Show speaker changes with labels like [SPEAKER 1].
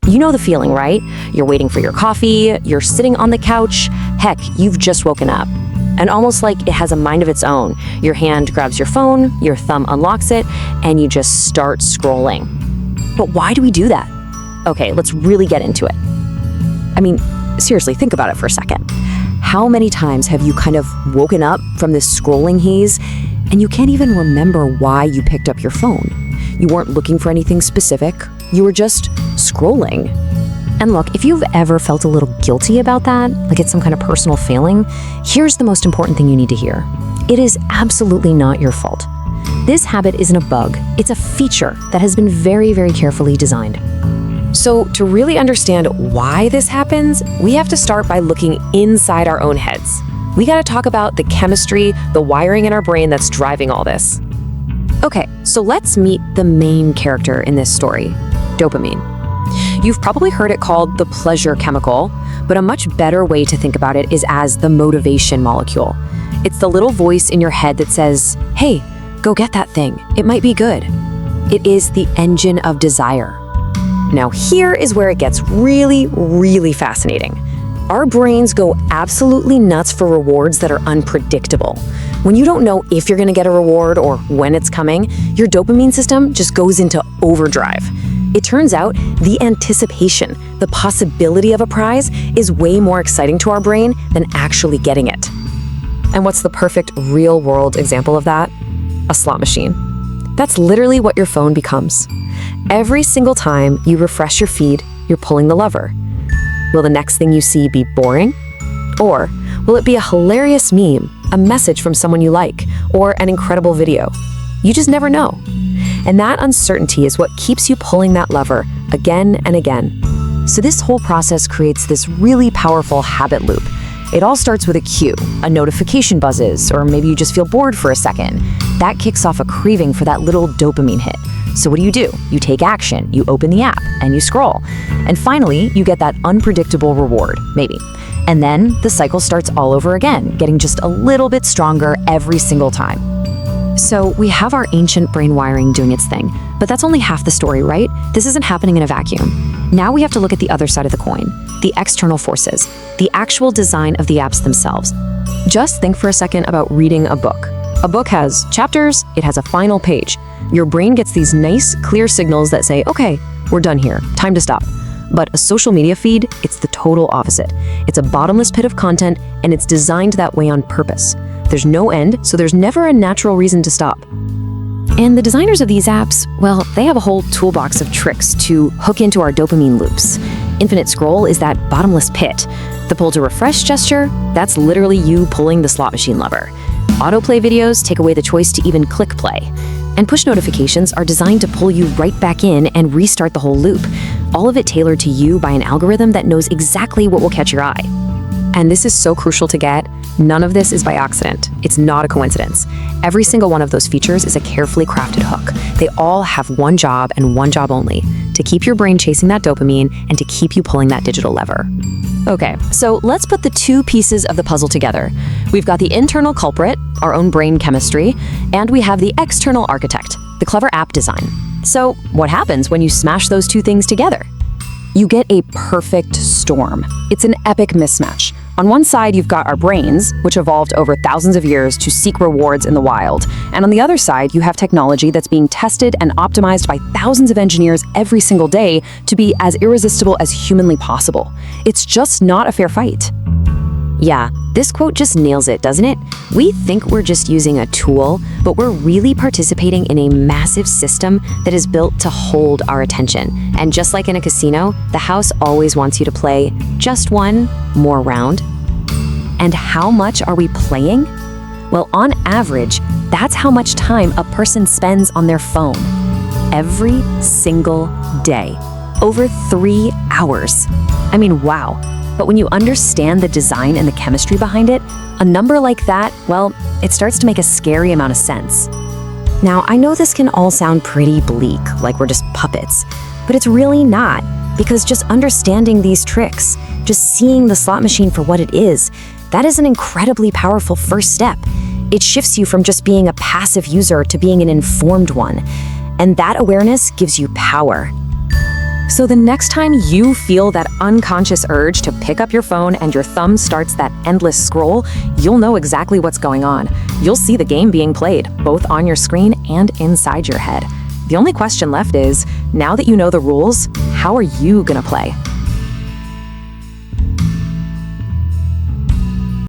[SPEAKER 1] You know the feeling, right? You're waiting for your coffee, you're sitting on the couch, heck, you've just woken up. And almost like it has a mind of its own, your hand grabs your phone, your thumb unlocks it, and you just start scrolling. But why do we do that? Okay, let's really get into it. I mean, seriously, think about it for a second. How many times have you kind of woken up from this scrolling haze and you can't even remember why you picked up your phone? You weren't looking for anything specific, you were just scrolling. And look, if you've ever felt a little guilty about that, like it's some kind of personal failing, here's the most important thing you need to hear. It is absolutely not your fault. This habit isn't a bug, it's a feature that has been very, very carefully designed. So to really understand why this happens, we have to start by looking inside our own heads. We gotta talk about the chemistry, the wiring in our brain that's driving all this. Okay, so let's meet the main character in this story, dopamine. You've probably heard it called the pleasure chemical, but a much better way to think about it is as the motivation molecule. It's the little voice in your head that says, hey, go get that thing, it might be good. It is the engine of desire. Now here is where it gets really, really fascinating. Our brains go absolutely nuts for rewards that are unpredictable. When you don't know if you're gonna get a reward or when it's coming, your dopamine system just goes into overdrive. It turns out the anticipation, the possibility of a prize, is way more exciting to our brain than actually getting it. And what's the perfect real-world example of that? A slot machine. That's literally what your phone becomes. Every single time you refresh your feed, you're pulling the lever. Will the next thing you see be boring? Or will it be a hilarious meme, a message from someone you like, or an incredible video? You just never know. And that uncertainty is what keeps you pulling that lever again and again. So this whole process creates this really powerful habit loop. It all starts with a cue, a notification buzzes, or maybe you just feel bored for a second. That kicks off a craving for that little dopamine hit. So what do? You take action, you open the app, and you scroll. And finally, you get that unpredictable reward, maybe. And then the cycle starts all over again, getting just a little bit stronger every single time. So we have our ancient brain wiring doing its thing, but that's only half the story, right? This isn't happening in a vacuum. Now we have to look at the other side of the coin, the external forces, the actual design of the apps themselves. Just think for a second about reading a book. A book has chapters, it has a final page. Your brain gets these nice, clear signals that say, okay, we're done here, time to stop. But a social media feed, it's the total opposite. It's a bottomless pit of content, and it's designed that way on purpose. There's no end, so there's never a natural reason to stop. And the designers of these apps, well, they have a whole toolbox of tricks to hook into our dopamine loops. Infinite scroll is that bottomless pit. The pull to refresh gesture, that's literally you pulling the slot machine lever. Autoplay videos take away the choice to even click play. And push notifications are designed to pull you right back in and restart the whole loop. All of it tailored to you by an algorithm that knows exactly what will catch your eye. And this is so crucial to get. None of this is by accident. It's not a coincidence. Every single one of those features is a carefully crafted hook. They all have one job and one job only, to keep your brain chasing that dopamine and to keep you pulling that digital lever. Okay, so let's put the two pieces of the puzzle together. We've got the internal culprit, our own brain chemistry, and we have the external architect, the clever app design. So what happens when you smash those two things together? You get a perfect storm. It's an epic mismatch. On one side, you've got our brains, which evolved over thousands of years to seek rewards in the wild. And on the other side, you have technology that's being tested and optimized by thousands of engineers every single day to be as irresistible as humanly possible. It's just not a fair fight. Yeah, this quote just nails it, doesn't it? We think we're just using a tool, but we're really participating in a massive system that is built to hold our attention. And just like in a casino, the house always wants you to play just one more round. And how much are we playing? Well, on average, that's how much time a person spends on their phone. Every single day. Over 3 hours. I mean, wow. But when you understand the design and the chemistry behind it, a number like that, well, it starts to make a scary amount of sense. Now, I know this can all sound pretty bleak, like we're just puppets, but it's really not, because just understanding these tricks, just seeing the slot machine for what it is, that is an incredibly powerful first step. It shifts you from just being a passive user to being an informed one, and that awareness gives you power. So the next time you feel that unconscious urge to pick up your phone and your thumb starts that endless scroll, you'll know exactly what's going on. You'll see the game being played, both on your screen and inside your head. The only question left is, now that you know the rules, how are you gonna play?